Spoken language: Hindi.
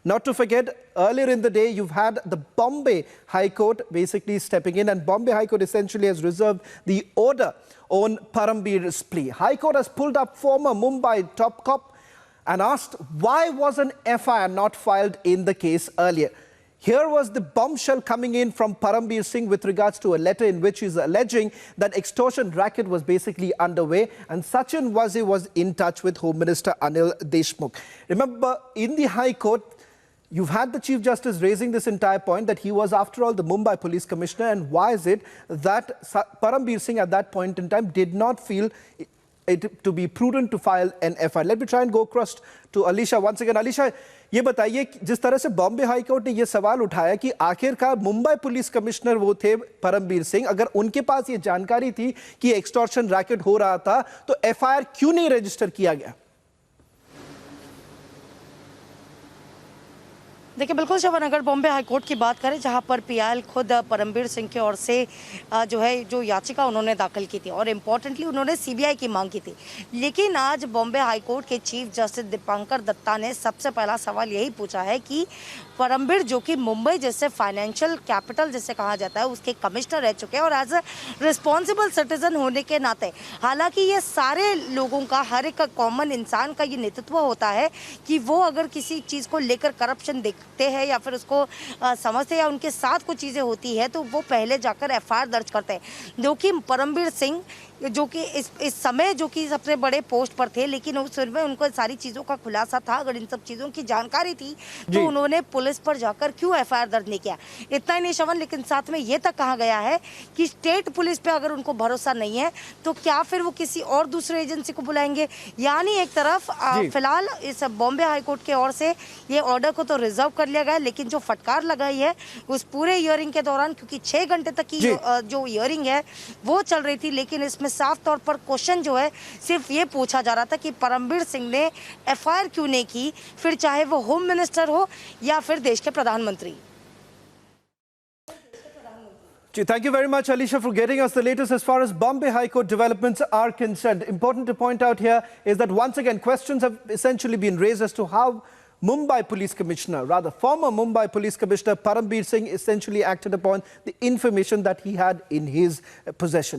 Not to forget, earlier in the day, you've had the Bombay High Court basically stepping in, and Bombay High Court essentially has reserved the order on Parambir's plea. High Court has pulled up former Mumbai top cop and asked why was an FIR not filed in the case earlier. Here was the bombshell coming in from Parambir Singh with regards to a letter in which he's alleging that extortion racket was basically underway, and Sachin Waze was in touch with Home Minister Anil Deshmukh. Remember, in the High Court, you've had the Chief Justice raising this entire point that he was, after all, the Mumbai Police Commissioner, and why is it that Parambir Singh at that point in time did not feel it to be prudent to file an FIR. Let me try and go across to Alisha once again. Alisha, ये बताइए जिस तरह से बॉम्बे हाई कोर्ट ने ये सवाल उठाया कि आखिरकार मुंबई पुलिस कमिश्नर वो थे परमबीर सिंह, अगर उनके पास ये जानकारी थी कि एक्सटॉर्शन रैकेट हो रहा था तो FIR क्यों नहीं रजिस्टर किया गया? देखिए, बिल्कुल शवन, अगर बॉम्बे हाईकोर्ट की बात करें जहां पर PIL खुद परमबीर सिंह की ओर से जो याचिका उन्होंने दाखिल की थी और इम्पॉर्टेंटली उन्होंने CBI की मांग की थी, लेकिन आज बॉम्बे हाईकोर्ट के चीफ जस्टिस दीपांकर दत्ता ने सबसे पहला सवाल यही पूछा है कि परमबीर, जो कि मुंबई जैसे फाइनेंशियल कैपिटल जिसे कहा जाता है उसके कमिश्नर रह चुके हैं और एज ए रिस्पॉन्सिबल सिटीजन होने के नाते, हालांकि ये सारे लोगों का, हर एक कॉमन इंसान का ये नेतृत्व होता है कि वो अगर किसी चीज़ को लेकर करप्शन देखते हैं या फिर उसको समझते हैं या उनके साथ कुछ चीज़ें होती है तो वो पहले जाकर FIR दर्ज करते हैं। जो कि परमबीर सिंह जो कि इस समय जो कि सबसे बड़े पोस्ट पर थे, लेकिन उस समय उनको सारी चीज़ों का खुलासा था, अगर इन सब चीज़ों की जानकारी थी तो उन्होंने पुलिस पर जाकर क्यों FIR दर्ज नहीं किया। इतना ही नहीं शवन, लेकिन साथ में ये तक कहा गया है कि स्टेट पुलिस पे अगर उनको भरोसा नहीं है तो क्या फिर वो किसी और दूसरे एजेंसी को बुलाएंगे। यानी एक तरफ फिलहाल इस बॉम्बे हाईकोर्ट की ओर से ये ऑर्डर को तो रिजर्व कर लिया गया, लेकिन जो फटकार लगाई है उस पूरे हियरिंग के दौरान, क्योंकि 6 घंटे तक की जो हियरिंग है वो चल रही थी, लेकिन इसमें साफ तौर पर क्वेश्चन जो है सिर्फ ये पूछा जा रहा था कि परमबीर सिंह ने FIR क्यों नहीं की, फिर चाहे वो होम मिनिस्टर हो या फिर देश के प्रधानमंत्री। Thank you very much, Alisha, for getting us the latest as far as Bombay High Court developments are concerned. Important to point out here is that once again questions have essentially been raised as to how Mumbai Police Commissioner, rather former Mumbai Police Commissioner Parambir Singh essentially acted upon the information that he had in his possession.